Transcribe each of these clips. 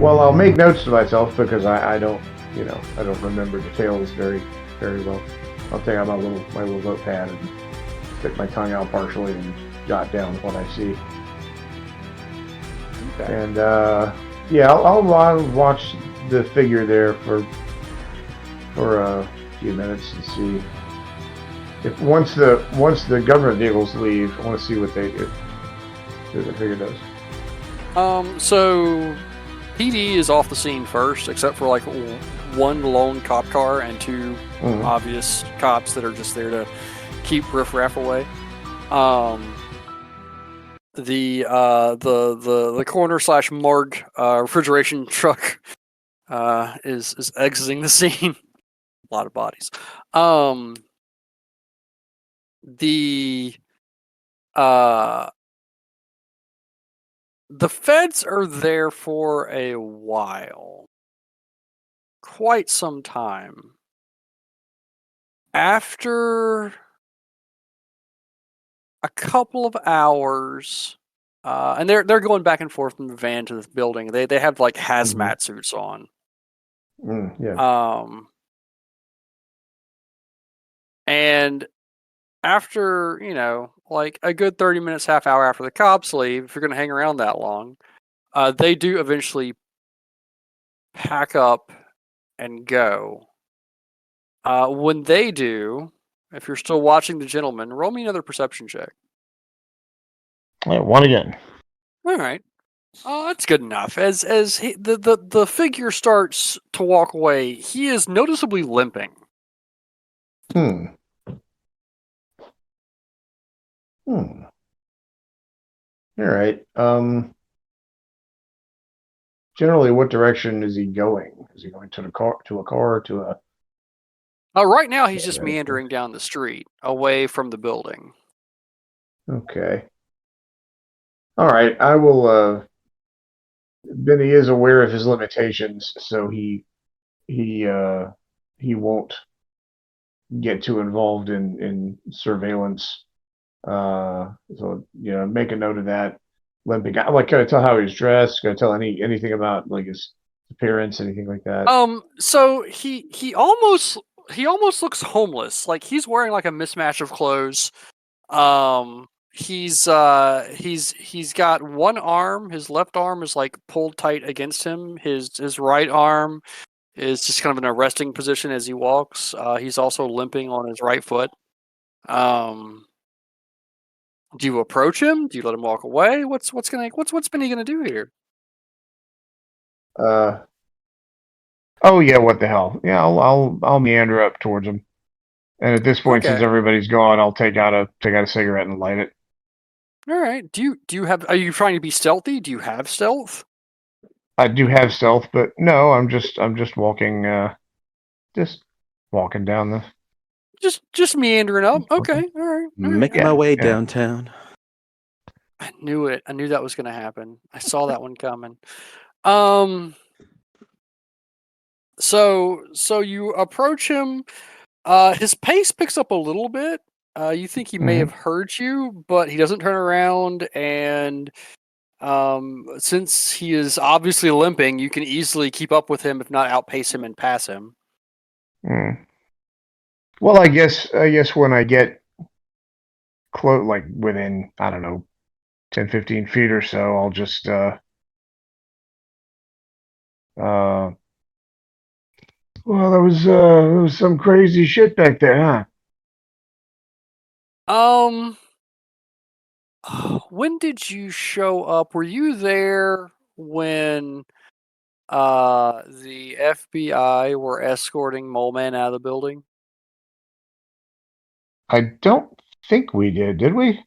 Well, I'll make notes to myself because I don't, I don't remember details very, very well. I'll take out my little notepad and stick my tongue out partially and jot down what I see. Okay. And yeah, I'll watch the figure there for a few minutes and see if once the government vehicles leave, I want to see what they do. See what the figure does. So PD is off the scene first, except for like one lone cop car and two obvious cops that are just there to keep riffraff away. The corner / morgue refrigeration truck is exiting the scene. A lot of bodies. The feds are there for a while. Quite some time. After a couple of hours, and they're going back and forth from the van to the building. They have like hazmat suits on. Yeah. And after, like a good 30 minutes, half hour after the cops leave, if you're going to hang around that long, they do eventually pack up and go. When they do, if you're still watching the gentleman, roll me another perception check. All right, one again. All right. That's good enough. As the figure starts to walk away, he is noticeably limping. All right. Generally, what direction is he going? Is he going to a car, to a? Right now, he's just meandering down the street, away from the building. Okay. All right. I will. Benny is aware of his limitations, so he won't get too involved in surveillance. So make a note of that. Limping. Like, can I tell how he's dressed? Can I tell anything about like his appearance, anything like that? So he almost looks homeless. Like he's wearing like a mismatch of clothes. He's got one arm. His left arm is like pulled tight against him. His right arm is just kind of in a resting position as he walks. He's also limping on his right foot. Do you approach him? Do you let him walk away? What's Benny gonna do here? Oh yeah, what the hell? Yeah, I'll meander up towards him. And at this point, since everybody's gone, I'll take out a cigarette and light it. All right. Do you have? Are you trying to be stealthy? Do you have stealth? I do have stealth, but no, I'm just walking, just walking down the. Just meandering up. Okay. All right. Making my way downtown. I knew it. I knew that was going to happen. I saw that one coming. So you approach him. His pace picks up a little bit. You think he may have heard you, but he doesn't turn around. And since he is obviously limping, you can easily keep up with him, if not outpace him and pass him. Well, I guess when I get close, like within, I don't know, 10, 15 feet or so, I'll just well, there was some crazy shit back there, huh? When did you show up? Were you there when the FBI were escorting Mole Man out of the building? I don't think we did we?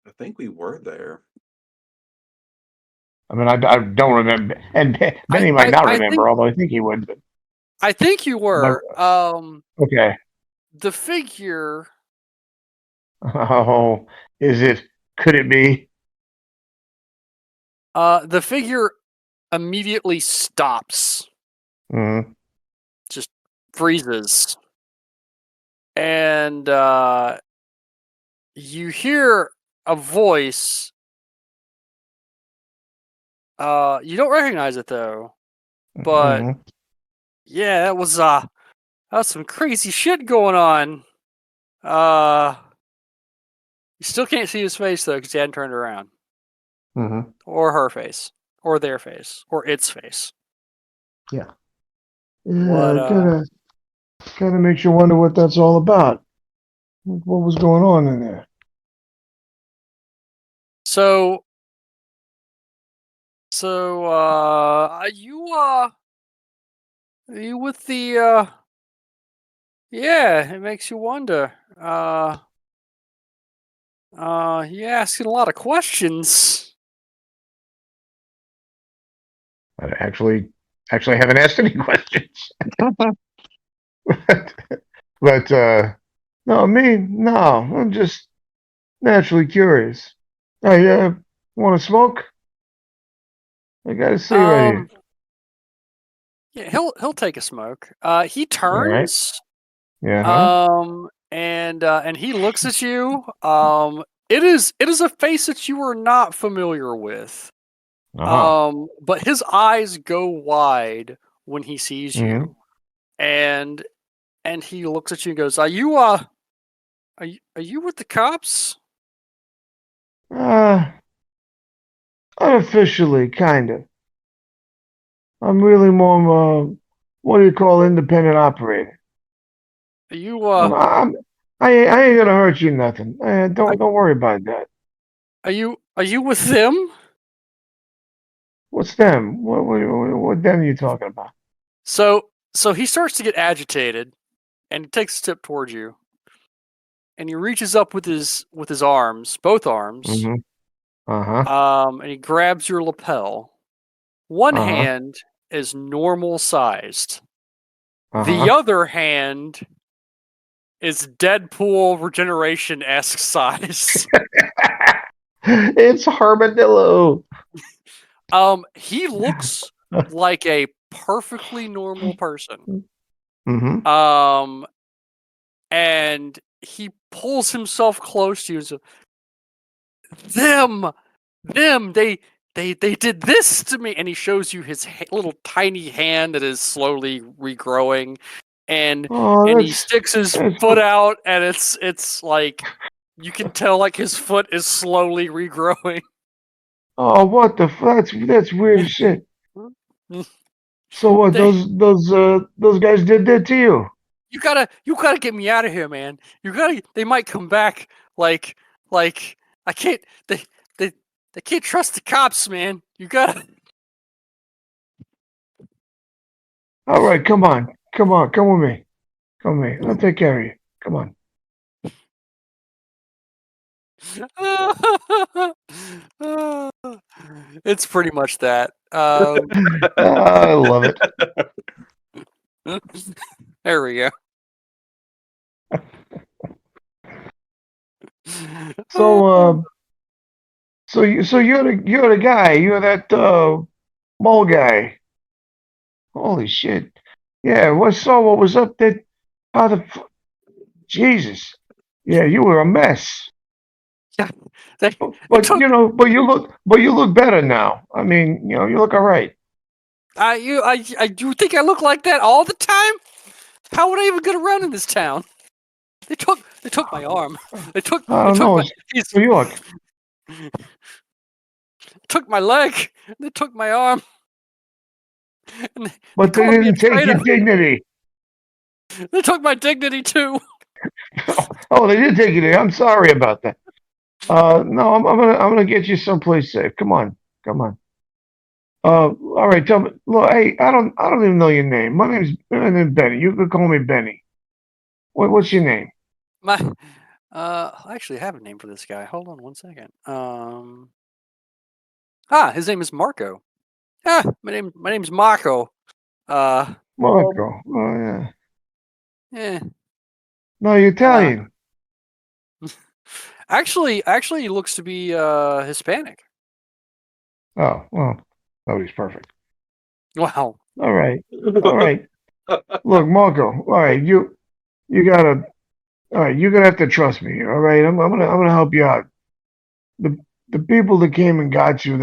I think we were there. I mean, I don't remember, and Benny might not remember, although I think he would. But I think you were. Okay. The figure. Oh, is it? Could it be? The figure immediately stops. Just freezes. And you hear a voice You don't recognize it though, but Mhm. yeah, that was some crazy shit going on. You still can't see his face though because he hadn't turned around, Mhm. or her face, or their face, or its face. Yeah. What? Yeah. Kind of makes you wonder what that's all about. What was going on in there? So, are you with the Yeah, it makes you wonder. You asking a lot of questions. I actually haven't asked any questions. but no, no. I'm just naturally curious. Hey, want to smoke? I got to see right here. Yeah, he'll take a smoke. He All right. turns, Yeah. Huh. and he looks at you. It is a face that you are not familiar with. Uh huh. But his eyes go wide when he sees Mhm. you, and he looks at you and goes, are you with the cops?" Uh, unofficially, kind of. I'm really more what do you call independent operator? Are you I ain't gonna hurt you nothing. Don't worry about that. are you with them? What's them? What them are you talking about? So he starts to get agitated, and he takes a step towards you, and he reaches up with his arms, both arms, Mm-hmm. Uh-huh. and he grabs your lapel. One Uh-huh. hand is normal sized. The Uh-huh. other hand is Deadpool regeneration esque size. It's Armadillo. He looks like a perfectly normal person. Mm-hmm. Um, and he pulls himself close to you. So, them, they did this to me, and he shows you his little tiny hand that is slowly regrowing, and Oh, he sticks his that's foot out, and it's like you can tell like his foot is slowly regrowing. oh, what the that's weird as shit. So what? they Those guys did that to you? you gotta get me out of here, man. They might come back. Like I can't. They they can't trust the cops, man. You gotta. All right, come with me, come with me. I'll take care of you. Come on. It's pretty much that. I love it. There we go. So you're the guy. You're that mole guy. Holy shit. Yeah. What was up? How the Jesus. Yeah, you were a mess. Yeah, they But took. but you look better now. I mean, you look all right. I do think I look like that all the time. How would I even get around in this town? They took my arm. I They don't took know. my It's New York. took my leg. They took my arm. And they But they called me a didn't take your traitor. dignity. They took my dignity too. Oh, they did take you there. I'm sorry about that. No, I'm gonna get you someplace safe. Come on. All right. Tell me. Look, hey, I don't even know your name. My name's Benny. You can call me Benny. What's your name? My I actually have a name for this guy. Hold on one second. His name is Marco. My name's Marco. Uh, Marco. Oh yeah. eh. No, you're Uh, Italian. actually, he looks to be Hispanic. Oh well. Nobody's perfect. Wow. All right. All right. Look, Marco. All right. You gotta. All right. You're gonna have to trust me. All right. I'm gonna help you out. The the people that came and got you,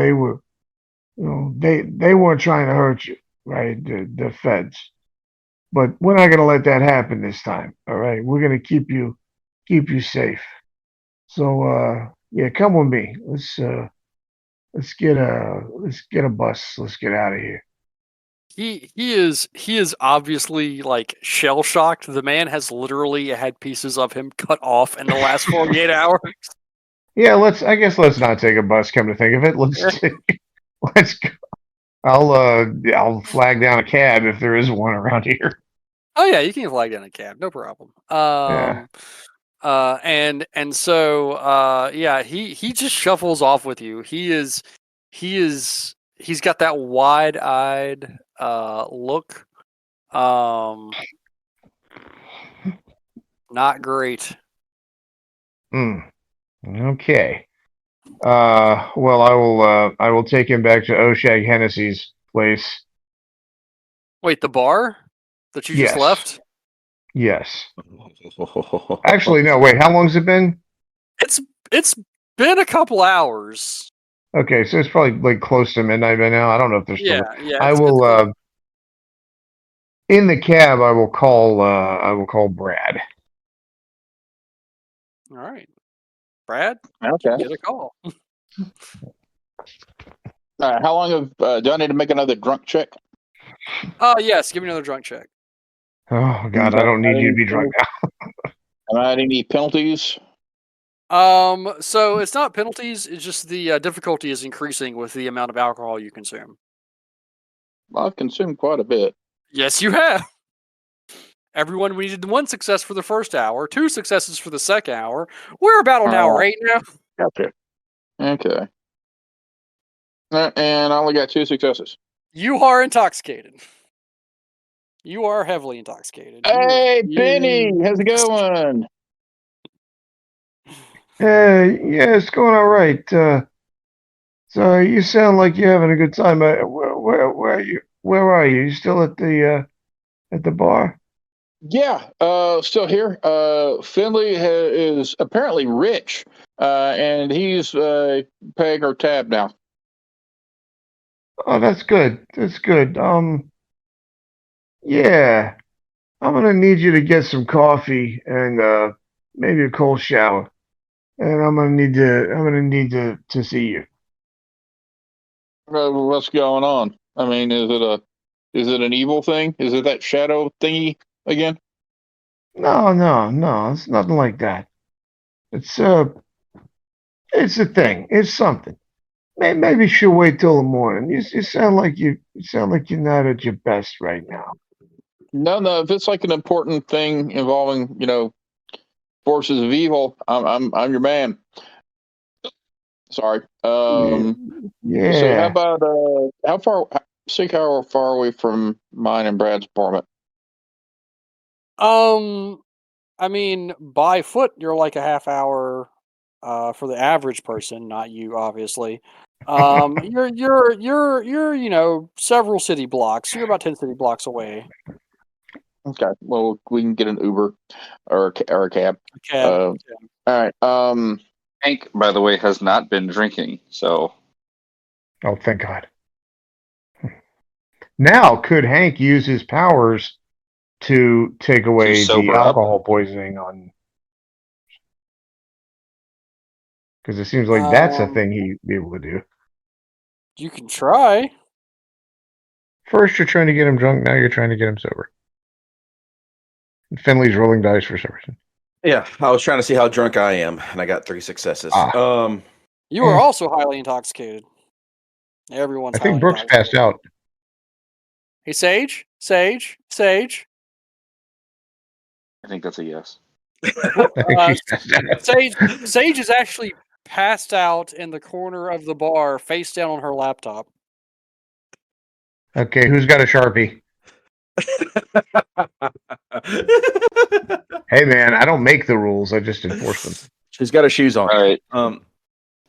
they weren't trying to hurt you, right? The feds, but we're not gonna let that happen this time. All right, we're gonna keep you safe. So yeah, come with me. Let's get a bus. Let's get out of here. He is obviously like shell shocked. The man has literally had pieces of him cut off in the last 48 hours. Yeah, let's not take a bus. Come to think of it, let's go. I'll flag down a cab if there is one around here. Oh yeah, you can flag down a cab, no problem. Yeah. And so yeah, he just shuffles off with you. He's got that wide-eyed look. Not great. Okay. Well, I will take him back to Oshag Hennessy's place. Wait, the bar that you just Yes. left? Yes. Actually, no. Wait, how long's it been? It's been a couple hours. Okay, so it's probably like close to midnight by now. I don't know if there's still. Yeah. I will. In the cab, I will call. I will call Brad. All right, Brad. Okay. Get a call. All right. How long have do I need to make another drunk check? Yes. Give me another drunk check. Oh God, I don't need you to be drunk now. Am I at any penalties? So it's not penalties. It's just the difficulty is increasing with the amount of alcohol you consume. Well, I've consumed quite a bit. Yes, you have. Everyone, we needed 1 success for the first hour, 2 successes for the second hour. We're about on hour 8 now. Gotcha. Okay. And I only got 2 successes. You are intoxicated. You are heavily intoxicated. Hey, Penny, how's it going? Yeah, it's going all right. So you sound like you're having a good time. Where are you? Where are you? You still at the bar? Yeah, still here. Finley is apparently rich, and he's paying our tab now. Oh, that's good. That's good. Yeah, I'm gonna need you to get some coffee and maybe a cold shower, and I'm gonna need to see you. What's going on? I mean, is it an evil thing? Is it that shadow thingy again? No, it's nothing like that. It's it's a thing. It's something. Maybe she'll wait till the morning. You sound like you sound like you're not at your best right now. No. If it's like an important thing involving, forces of evil, I'm your man. Sorry. So how Yeah. about how far? See how far away from mine and Brad's apartment? I mean, by foot, you're like a half hour for the average person, not you, obviously. You're several city blocks. You're about 10 city blocks away. Okay. Well, we can get an Uber or a cab. Cab. All right. Hank, by the way, has not been drinking, so Oh, thank God. Now, could Hank use his powers to take away the sober up? alcohol poisoning on? Because it seems like that's a thing he'd be able to do. You can try. First, you're trying to get him drunk. Now you're trying to get him sober. And Finley's rolling dice for some reason. Yeah, I was trying to see how drunk I am, and I got 3 successes. You are also highly intoxicated. Everyone's I think highly Brooks intoxicated. passed out. Hey, Sage? I think that's a yes. I think she's passed out. Sage is actually passed out in the corner of the bar, face down on her laptop. Okay, who's got a Sharpie? Hey, man, I don't make the rules. I just enforce them. She's got her shoes on. All right.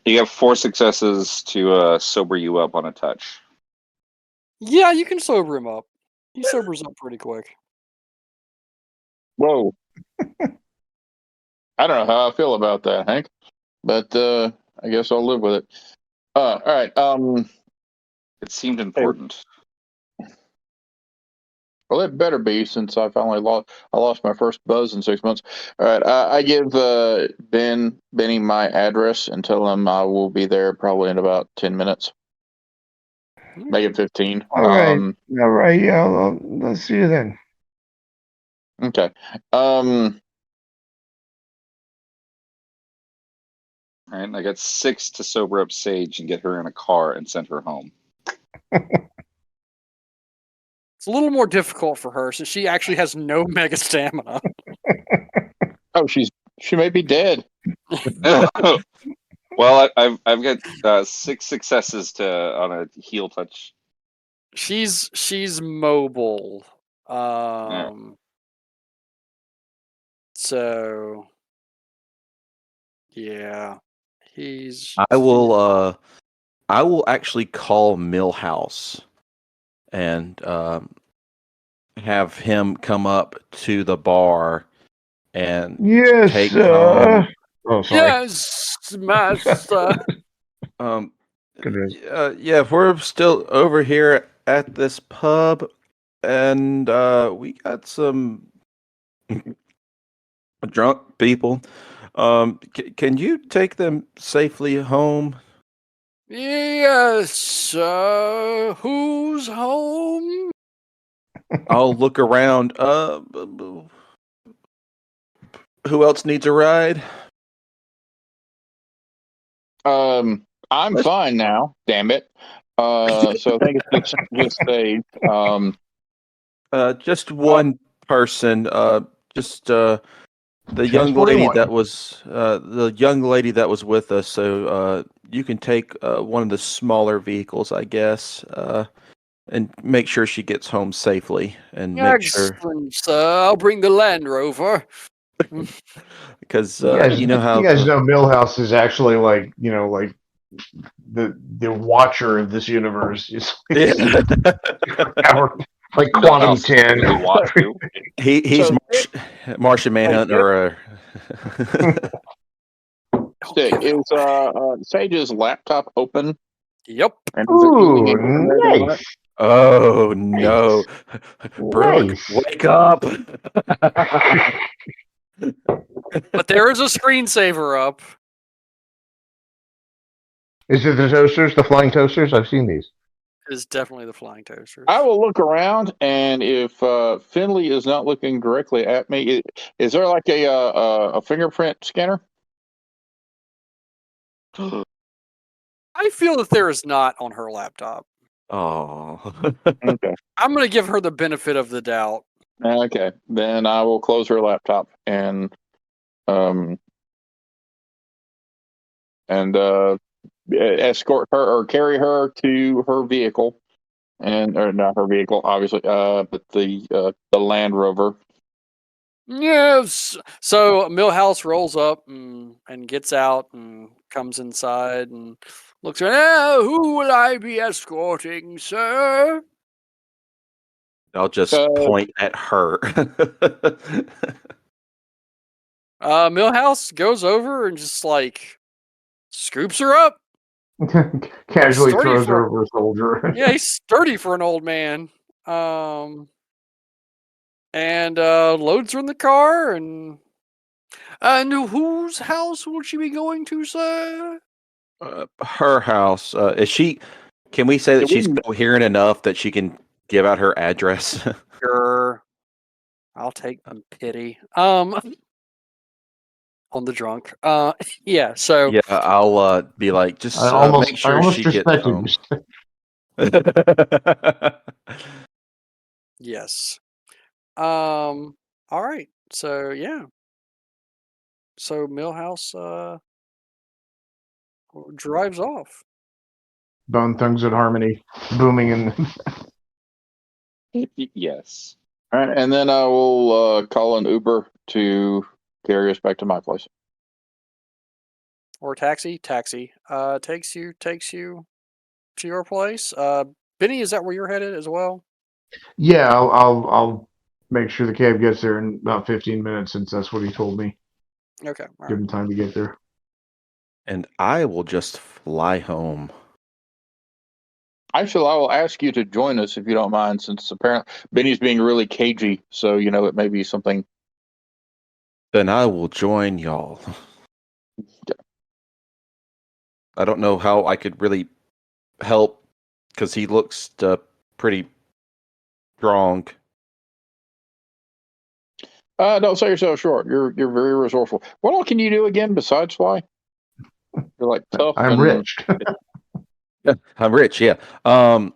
You have 4 successes to sober you up on a touch. Yeah, you can sober him up. He sobers up pretty quick. Whoa. I don't know how I feel about that, Hank, but I guess I'll live with it. All right. It seemed important. Well, it better be, since I lost my first buzz in 6 months. All right, I give Benny my address and tell him I will be there probably in about 10 minutes. Make it 15. All right. Yeah. Let's see you then. Okay. All right, I got 6 to sober up Sage and get her in a car and send her home. It's a little more difficult for her since she actually has no mega stamina. Oh, she may be dead. Well, I've got 6 successes on a heal touch. She's mobile. So yeah, I will actually call Millhouse and have him come up to the bar and Yes. take home. Oh, sorry. Yes, master. Yeah, we're still over here at this pub, and we got some drunk people. Can you take them safely home? Yes, who's home? I'll look around. Who else needs a ride? I'm fine now. Damn it. So I think it's just Sage. Just one person. Just the young Transporting lady one. that was with us. So you can take one of the smaller vehicles, I guess, and make sure she gets home safely. And make sure, Excellent, sir. I'll bring the Land Rover. because You know how you guys know Millhouse is actually like the watcher of this universe. It's like Quantum Millhouse is 10. really watch too. he's So- Martian Manhunter. Stick, is Sage's laptop open? Yep. And is there Ooh, anything information on it? nice. Oh no, Brooke, Nice. wake up! But there is a screensaver up. Is it the toasters, the flying toasters? I've seen these. It is definitely the flying toasters. I will look around, and if Finley is not looking directly at me, is there like a fingerprint scanner? I feel that there is not on her laptop. Oh, Okay. I'm going to give her the benefit of the doubt. Okay. Then I will close her laptop and escort her or carry her to her vehicle, or not her vehicle, obviously, but the Land Rover. Yes. So Millhouse rolls up and gets out and comes inside and looks around. Who will I be escorting, sir? I'll just point at her. Millhouse goes over and just like scoops her up. Casually Sturdy throws for- her over a soldier. Yeah, he's sturdy for an old man. And loads her in the car. And whose house will she be going to, sir? Her house. Is she? Can we say that she's coherent enough that she can give out her address? Sure. I'll take pity. On the drunk. Yeah. So Yeah, I'll be like, just make sure she gets home. yes. All right. So yeah. So Millhouse drives off. Bone Thugs at Harmony booming in. Yes. All right, and then I will call an Uber to carry us back to my place. Or taxi. Takes you to your place. Benny, is that where you're headed as well? Yeah, I'll make sure the cab gets there in about 15 minutes, since that's what he told me. Okay. All Give right. him time to get there. And I will just fly home. Actually, I will ask you to join us if you don't mind, since apparently Benny's being really cagey. So it may be something. Then I will join y'all. I don't know how I could really help because he looks pretty strong. Don't sell yourself short. You're very resourceful. What all can you do again besides fly? You're like tough I'm and rich. I'm rich, yeah. What are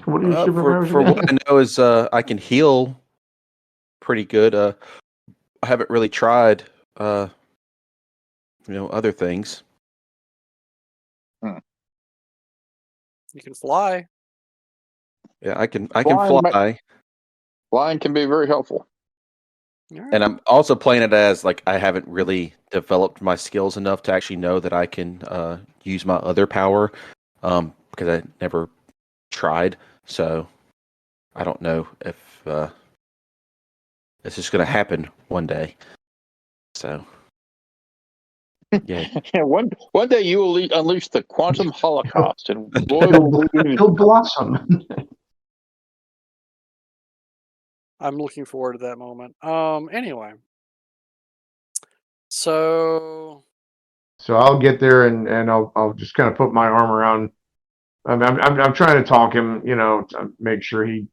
your superpowers For again? what I know is I can heal pretty good. I haven't really tried other things. You can fly. Yeah, I can Flying ma- fly. flying can be very helpful. And I'm also playing it as like I haven't really developed my skills enough to actually know that I can use my other power because I never tried. So I don't know if it's just going to happen one day. So yeah, Yeah, one day you will unleash the quantum holocaust, and boy, will we He'll blossom. I'm looking forward to that moment. Anyway. So I'll get there and I'll just kind of put my arm around. I'm trying to talk him, to make sure he,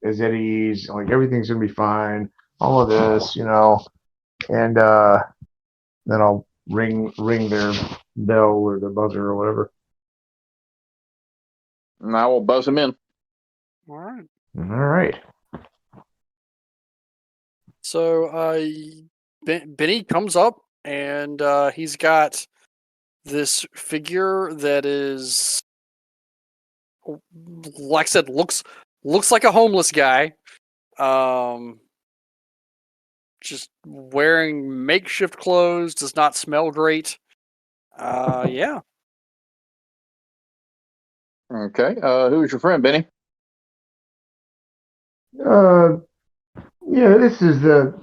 is at ease. Like everything's gonna be fine. All of this, and then I'll ring their bell or the buzzer or whatever. and I will buzz him in. all right. All right. So Benny comes up and he's got this figure that is, like I said, looks like a homeless guy. Just wearing makeshift clothes, does not smell great. Yeah. Okay. Who's your friend, Benny? Yeah, this is the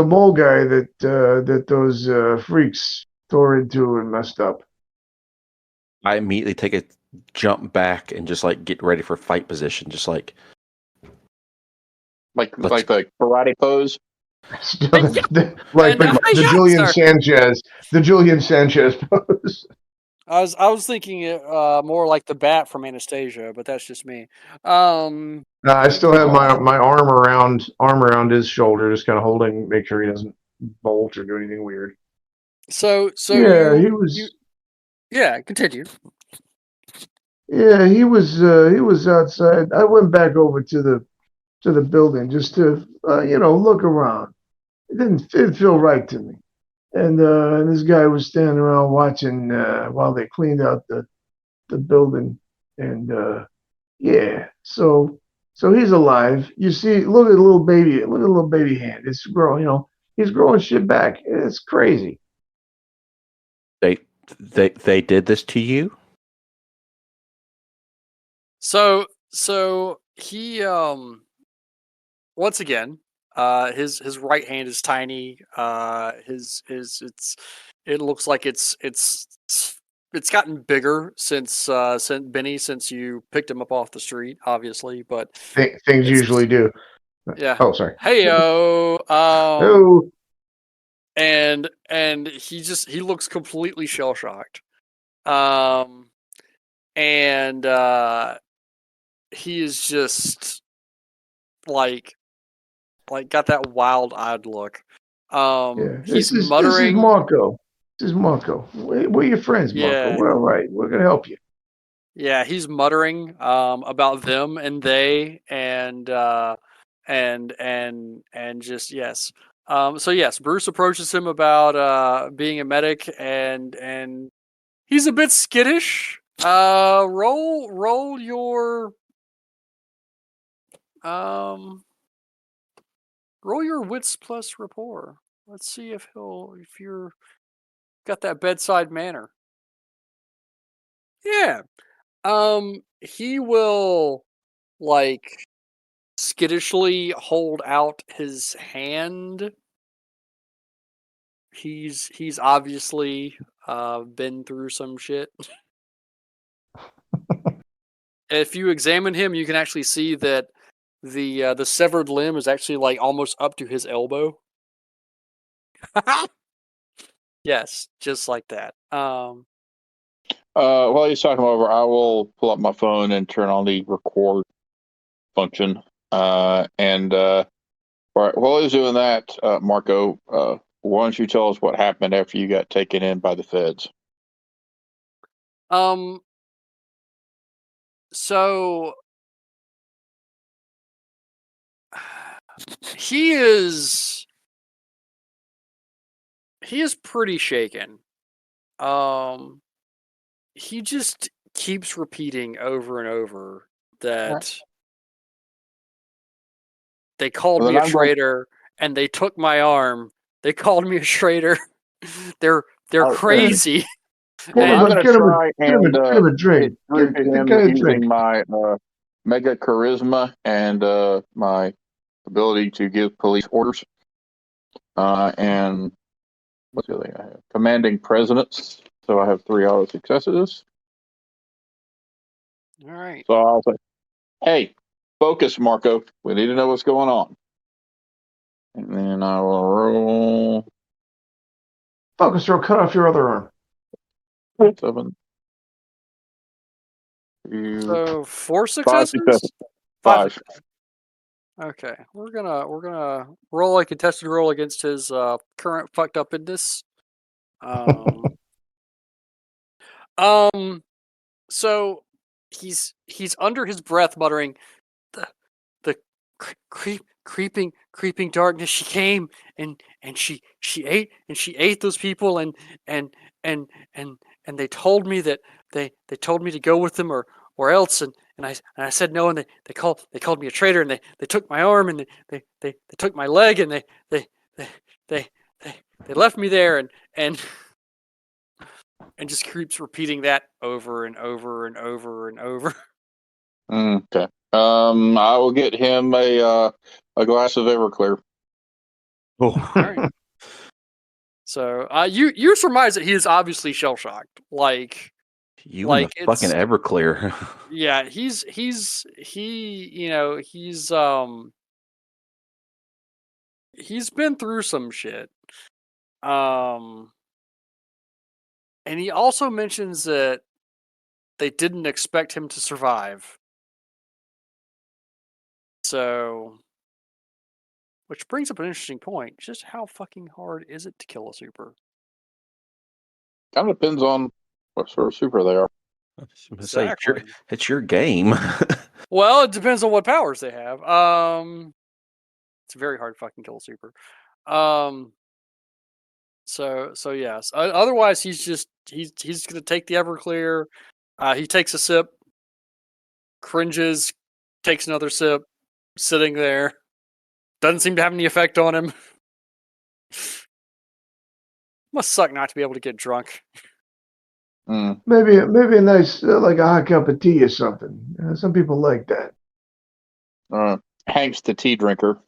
mole guy that those freaks tore into and messed up. I immediately take a jump back and just like get ready for fight position, just like Like the karate pose. Like And the Julian Sanchez pose. I was thinking more like the bat from Anastasia, but that's just me. I still have my arm around his shoulder, just kind of holding, make sure he doesn't bolt or do anything weird. So yeah, you, he was. yeah, continue. Yeah, he was outside. I went back over to the building just to look around. It didn't feel right to me. And this guy was standing around watching while they cleaned out the building. And yeah, so he's alive. You see, look at the little baby. Look at the little baby hand. It's growing. He's growing shit back. It's crazy. they did this to you. So he once again, his right hand is tiny. It looks like it's gotten bigger since Benny, since you picked him up off the street, obviously, but Things usually do. yeah. Oh, sorry. Heyo. Oh, And he looks completely shell shocked. And he is just like got that wild eyed look. yeah. He's This is muttering. Marco. This is Marco. We're your friends, Marco. Yeah. We're all right. We're gonna help you. Yeah, he's muttering about them and they and just yes. So yes, Bruce approaches him about being a medic and he's a bit skittish. Roll your roll your wits plus rapport. Let's see if you're got that bedside manner. Yeah. He will like skittishly hold out his hand. He's obviously been through some shit. If you examine him, you can actually see that the severed limb is actually like almost up to his elbow. Yes, just like that. While he's talking over, I will pull up my phone and turn on the record function. All right, while he's doing that, Marco, why don't you tell us what happened after you got taken in by the feds? So he is pretty shaken. He just keeps repeating over and over that they called Well, me then a I'm going. traitor and they took my arm. They called me a traitor. They're Oh, crazy. Well, And I'm going to try Give him and give him a get drink. through Give to the him guy a drink. using my mega charisma and my ability to give police orders. And what's the other thing I have? Commanding presidents. So I have 3 auto successes. all right. So I'll say, hey, focus, Marco. We need to know what's going on. And then I will roll Focus or cut off your other arm. 7. 2, So 4 5 successes? successes. 5 5. successes. Okay. We're gonna roll a contested roll against his current fucked upness. So he's under his breath muttering, the creeping darkness. She came and she ate those people and and they told me that they told me to go with them or else and I said no, and they called me a traitor, and they took my arm, and they took my leg, and they they left me there, and just keeps repeating that over and over and over and over. Okay. I will get him a glass of Everclear. Oh. All right. So you surmise that he is obviously shell shocked. Like You and the fucking Everclear. yeah, he's been through some shit. And he also mentions that they didn't expect him to survive. So, which brings up an interesting point. Just how fucking hard is it to kill a super? Kind of depends on what sort of super they are. Say, Exactly. it's your game. Well, it depends on what powers they have. It's very hard to fucking kill a super. So yes. Otherwise, he's gonna take the Everclear. He takes a sip, cringes, takes another sip, sitting there. Doesn't seem to have any effect on him. Must suck not to be able to get drunk. Maybe a nice like a hot cup of tea or something. Some people like that. Hank's the tea drinker.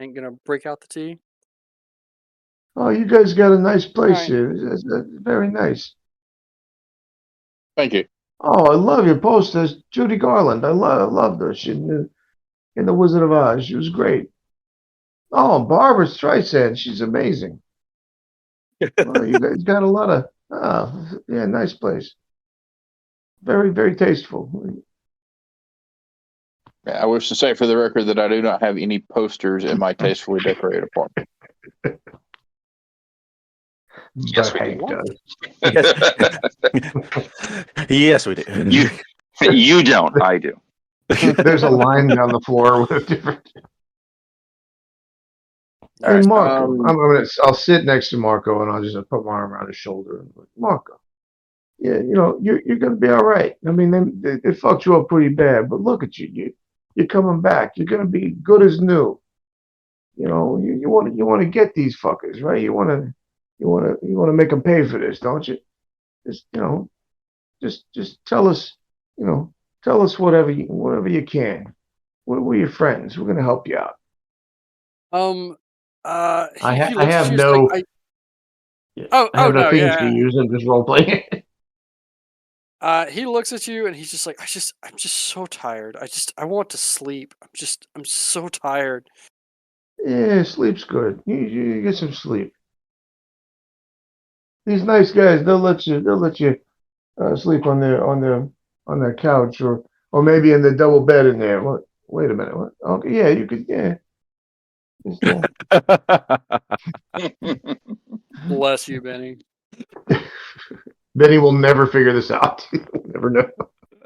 Ain't gonna break out the tea. Oh, you guys got a nice place Right. here. It's very nice. Thank you. Oh, I love your posters, Judy Garland. I loved her. She in the Wizard of Oz. She was great. Oh, Barbara Streisand. She's amazing. Well, you guys got a lot of nice place. Very, very tasteful. I wish to say for the record that I do not have any posters in my tastefully decorated apartment. Yes, But we Hank do. does. Yes, we do. You don't. I do. There's a line down the floor with different. All Hey, right. Marco, I'll sit next to Marco and I'll just put my arm around his shoulder and like, Marco, yeah, you're gonna be all right. I mean, they fucked you up pretty bad, but look at you, you're coming back. You're gonna be good as new. You want to get these fuckers, right? You want to make them pay for this, don't you? Just tell us, tell us whatever you can. We're your friends. We're gonna help you out. I have no. Oh, I have no no, things to yeah. use. I'm just role playing. He looks at you and he's just like, I'm just so tired. I want to sleep. I'm so tired. Yeah, sleep's good. You get some sleep. These nice guys, they'll let you sleep on their couch or maybe in the double bed in there. What? Wait a minute. What? Okay, yeah, you could. Yeah. Just, Bless you, Benny. Benny will never figure this out. He'll never know.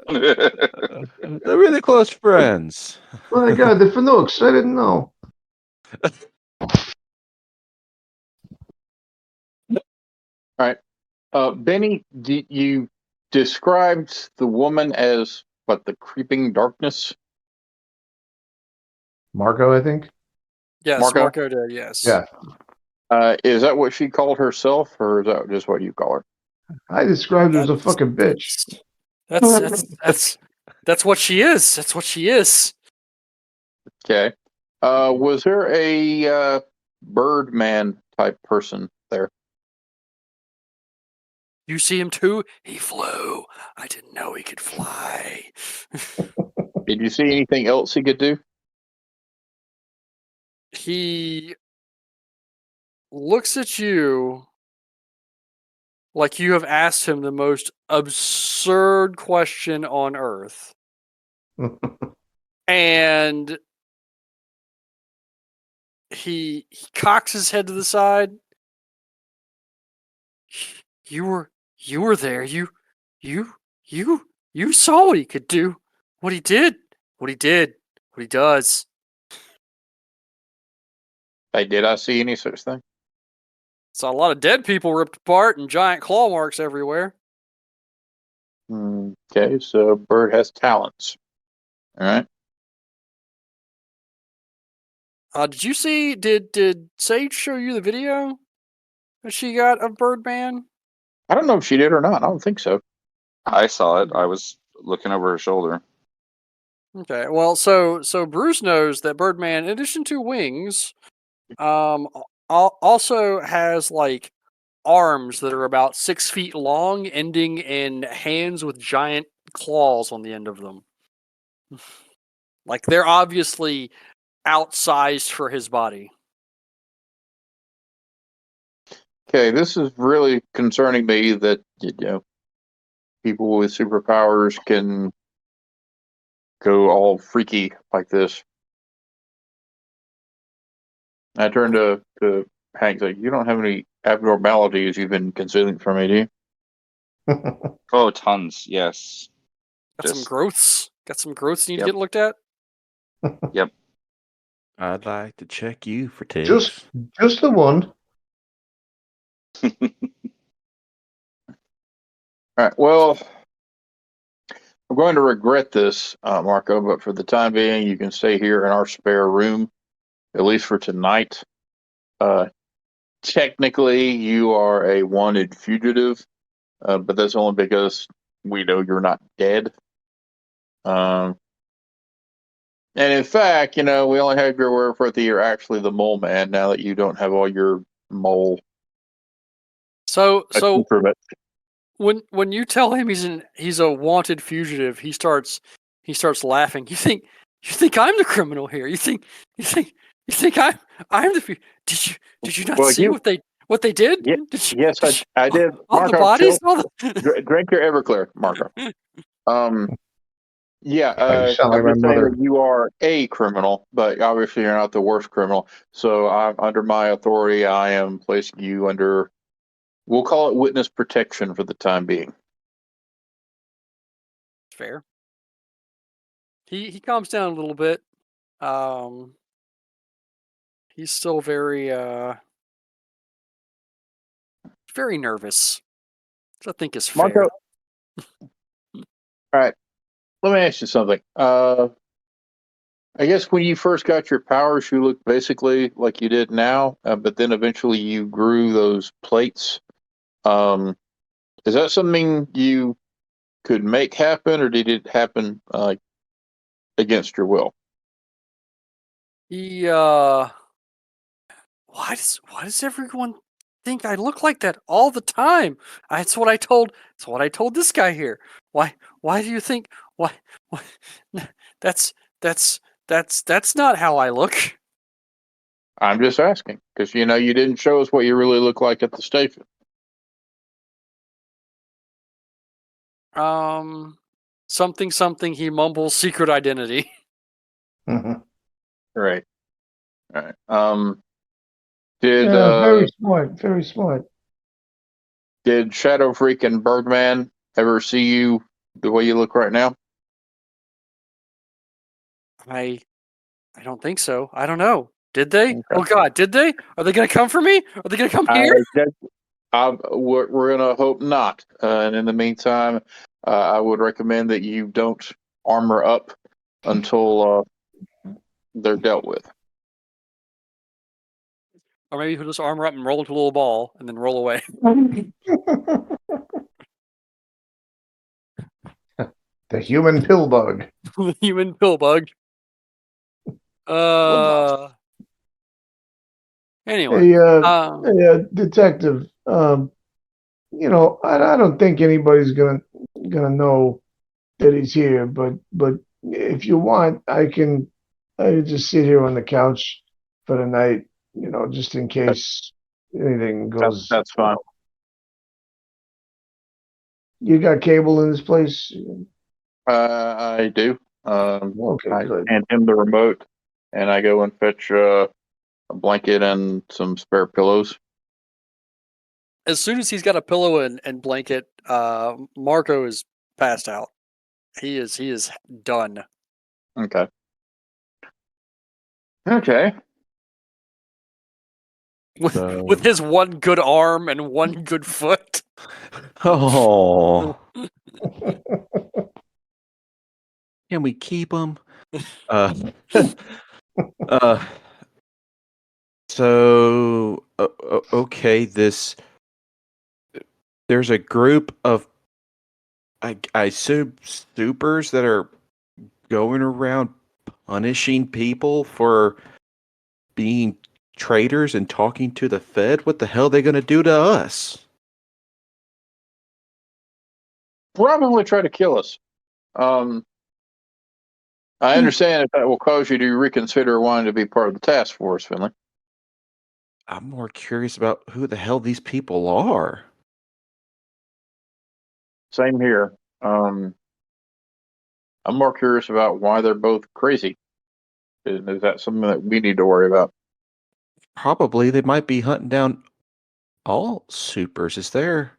They're really close friends. My God, they're for nooks. I didn't know. All right. Benny, you described the woman as what, the creeping darkness? Marco, I think. Yes, Marco? Marco did. Yes. Yeah. Is that what she called herself, or is that just what you call her? I described her as a fucking bitch. That's what she is. That's what she is. Okay. Was there a Birdman type person there? You see him too? He flew. I didn't know he could fly. Did you see anything else he could do? He looks at you like you have asked him the most absurd question on earth. And he cocks his head to the side. You were there. You saw what he could do. What he did. What he does. Hey, did I see any such thing? Saw a lot of dead people ripped apart and giant claw marks everywhere. Okay, so Bird has talents. All right. Did you see? Did Sage show you the video that she got of Birdman? I don't know if she did or not. I don't think so. I saw it. I was looking over her shoulder. Okay, well, so Bruce knows that Birdman, in addition to wings, also has like arms that are about 6 feet long, ending in hands with giant claws on the end of them. Like they're obviously outsized for his body. Okay, this is really concerning me that people with superpowers can go all freaky like this. I turned to Hank, like, you don't have any abnormalities you've been concealing from me, do you? Oh, tons. Yes. Got some growths. Got some growths need to Yep. get looked at. Yep. I'd like to check you for ticks. Just the one. All right. Well, I'm going to regret this, Marco, but for the time being, you can stay here in our spare room, at least for tonight. Technically, you are a wanted fugitive, but that's only because we know you're not dead. And in fact, we only have your word for it that you're actually the mole man now that you don't have all your mole So accoutrements. when you tell him he's a wanted fugitive, he starts laughing. You think I'm the criminal here? You think I'm the did you not Well, see what they did? Yeah, yes, I did. All Marco, the bodies. drink your Everclear, Marco. Yeah, You sound like I'm my just saying mother. that you are a criminal, but obviously you're not the worst criminal. So under my authority, I am placing you under, we'll call it witness protection for the time being. Fair. He calms down a little bit. He's still very nervous, which I think is fair. Marco, all right, let me ask you something. I guess when you first got your powers, you looked basically like you did now, but then eventually you grew those plates. Is that something you could make happen, or did it happen against your will? He why does everyone think I look like that all the time. That's what I told. That's what I told this guy here. Why? Why do you think? Why? Why that's not how I look. I'm just asking because you didn't show us what you really look like at the station. Something. He mumbles secret identity. Mhm. Right. All right. Did Yeah, very smart. Very smart. did Shadow Freak and Birdman ever see you the way you look right now? I don't think so. I don't know. Did they? Okay. Oh God, did they? Are they gonna come for me? Are they gonna come I here? guess we're gonna hope not. And in the meantime, I would recommend that you don't armor up until they're dealt with. Or maybe he'll just armor up and roll into a little ball and then roll away. The human pill bug. The human pill bug. Anyway. Hey, detective. I don't think anybody's gonna know that he's here, but if you want, I can just sit here on the couch for the night, just in case anything goes. That's fine. You got cable in this place? I do. Okay, I good. hand him the remote, and I go and fetch a blanket and some spare pillows. As soon as he's got a pillow and blanket, Marco is passed out. He is done. Okay. Okay. With his one good arm and one good foot. Oh, can we keep him? Uh, so okay, there's a group of I assume supers that are going around punishing people for being traitors and talking to the Fed. What the hell are they going to do to us? Probably try to kill us. I understand if that will cause you to reconsider wanting to be part of the task force, Finley. I'm more curious about who the hell these people are. Same here. I'm more curious about why they're both crazy. Is that something that we need to worry about? Probably they might be hunting down all supers. Is there?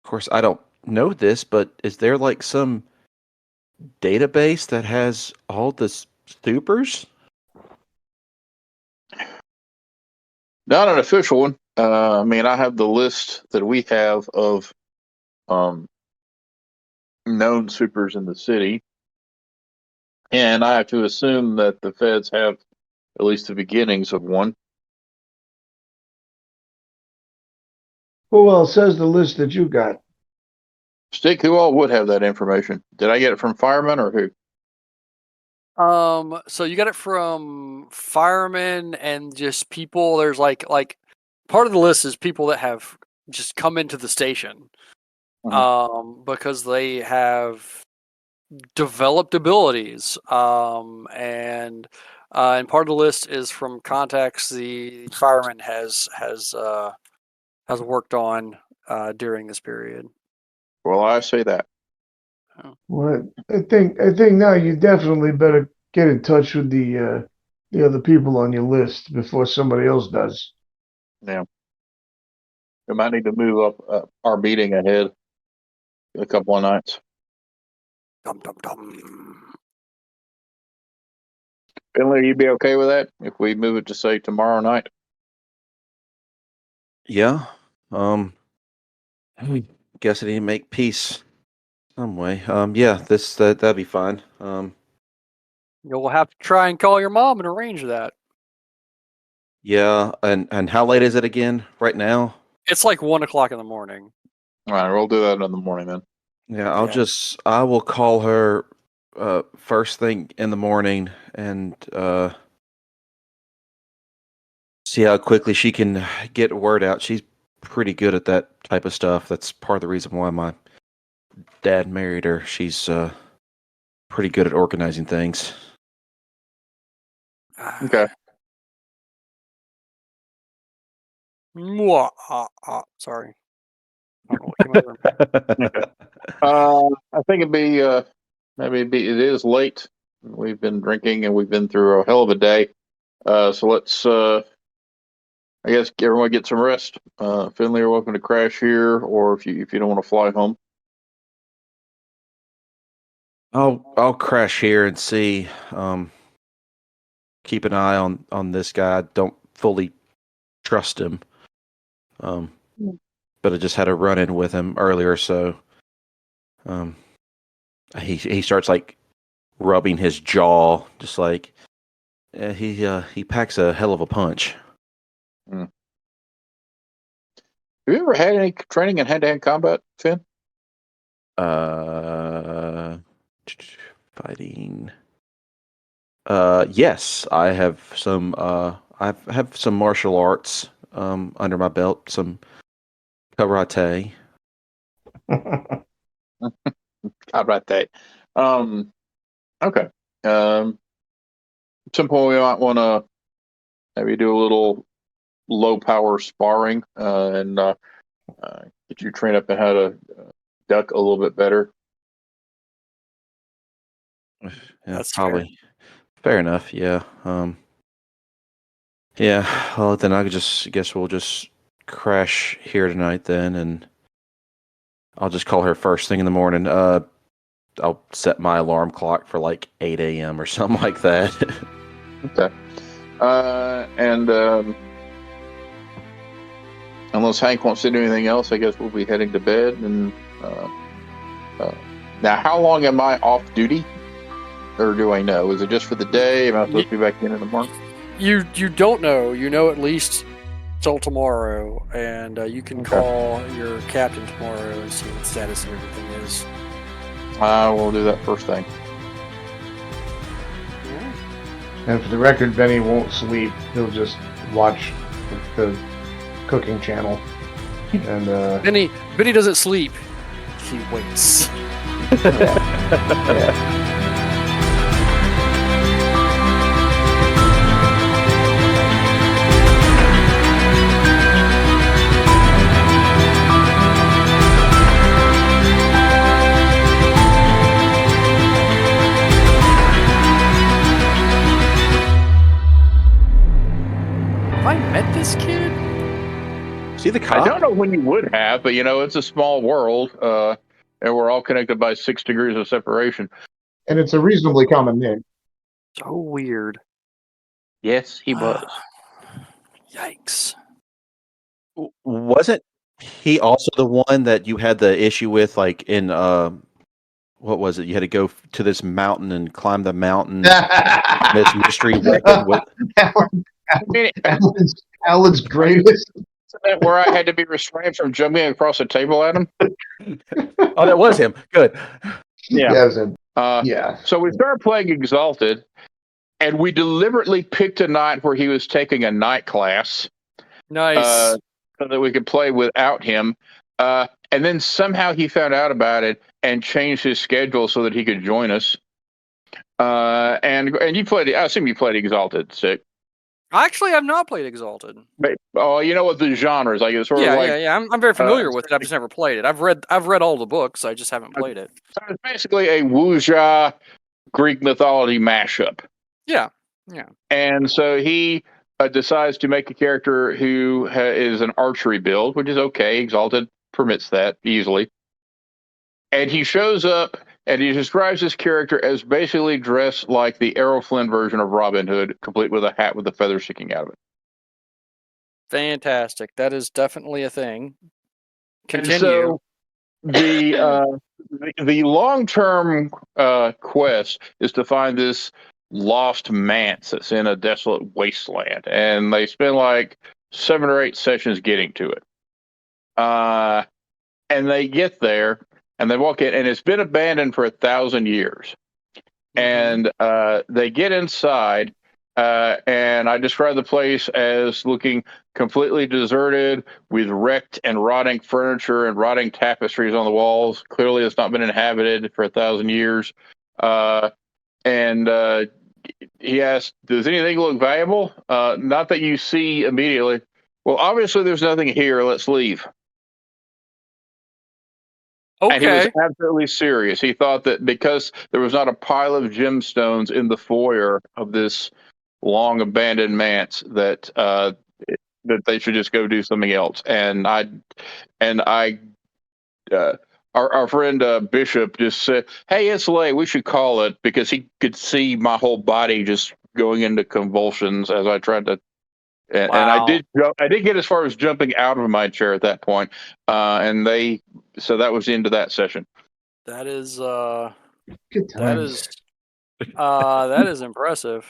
Of course, I don't know this, but is there like some database that has all the supers? Not an official one. I mean, I have the list that we have of known supers in the city, and I have to assume that the feds have at least the beginnings of one. Who else says the list that you got? Stick, who all would have that information? Did I get it from firemen or who? So you got it from firemen and just people. There's like part of the list is people that have just come into the station, because they have developed abilities. And part of the list is from contacts the fireman has worked on during this period. Well, I say that. Well, I think now you definitely better get in touch with the other people on your list before somebody else does. Yeah. We might need to move up our meeting ahead a couple of nights. Dum dum dum. Finley, you'd be okay with that if we move it to say tomorrow night? Yeah. I guess I need to make peace some way. Yeah, that'd be fine. You'll have to try and call your mom and arrange that. Yeah, and how late is it again right now? It's like 1:00 in the morning. All right, we'll do that in the morning then. Yeah, I will call her first thing in the morning and See how quickly she can get word out. She's pretty good at that type of stuff. That's part of the reason why my dad married her. She's pretty good at organizing things. Okay. Sorry. I don't know what came over. I think it is late. We've been drinking and we've been through a hell of a day. So let's, I guess, everyone get some rest. Finley, you're welcome to crash here, or if you don't want to fly home. I'll crash here and see. Keep an eye on this guy. I don't fully trust him. But I just had a run in with him earlier, so he starts like rubbing his jaw, just like he packs a hell of a punch. Have you ever had any training in hand-to-hand combat, Finn? Fighting. Yes, I have some. I have some martial arts under my belt. Some karate. How about that? Okay. At some point, we might want to maybe do a little low-power sparring and get you trained up in how to duck a little bit better. Yeah, That's probably fair enough. Yeah. Yeah. Well, then guess we'll just crash here tonight then, and I'll just call her first thing in the morning. I'll set my alarm clock for like 8 a.m. or something like that. Okay. And unless Hank wants to do anything else, I guess we'll be heading to bed. And now, how long am I off duty? Or do I know? Is it just for the day? Am I supposed to be back in the morning? You don't know. You know at least till tomorrow, and you can call your captain tomorrow and see what the status of everything is. We'll do that first thing. And for the record, Benny won't sleep. He'll just watch the cooking channel. And Benny doesn't sleep. He waits. yeah. Have I met this kid? See the I cop? don't know when you would have, but it's a small world, and we're all connected by 6 degrees of separation. And it's a reasonably common name. So weird. Yes, he was. Yikes. Wasn't he also the one that you had the issue with, like in what was it? You had to go to this mountain and climb the mountain. This mystery weapon with Alan's greatest. Isn't that where I had to be restrained from jumping across the table at him? Oh, that was him. Good. Yeah. Yeah. So we started playing Exalted, and we deliberately picked a night where he was taking a night class. Nice. So that we could play without him. And then somehow he found out about it and changed his schedule so that he could join us. And you played. I assume you played Exalted, Sick. Actually, I've not played Exalted. But, you know what the genres? Like it's sort Yeah, of like yeah. I'm very familiar with it. I've just never played it. I've read all the books. I just haven't played it. so it's basically a wuxia Greek mythology mashup. Yeah, yeah. And so he decides to make a character who is an archery build, which is okay. Exalted permits that easily. And he shows up and he describes his character as basically dressed like the Errol Flynn version of Robin Hood, complete with a hat with the feathers sticking out of it. Fantastic. That is definitely a thing. Continue. And so the long-term quest is to find this lost manse that's in a desolate wasteland, and they spend like 7 or 8 sessions getting to it. And they get there, and they walk in, and it's been abandoned for 1,000 years. And they get inside, and I described the place as looking completely deserted, with wrecked and rotting furniture and rotting tapestries on the walls. Clearly, it's not been inhabited for 1,000 years. And he asked, "Does anything look valuable?" Not that you see immediately. Well, obviously, there's nothing here. Let's leave. And he was Okay. absolutely serious. He thought that because there was not a pile of gemstones in the foyer of this long abandoned manse, that that they should just go do something else. And our friend Bishop just said, "Hey, it's late. We should call it," because he could see my whole body just going into convulsions as I tried to. And I Wow. did get as far as jumping out of my chair at that point. So that was the end of that session. That is Good that times. is that is impressive.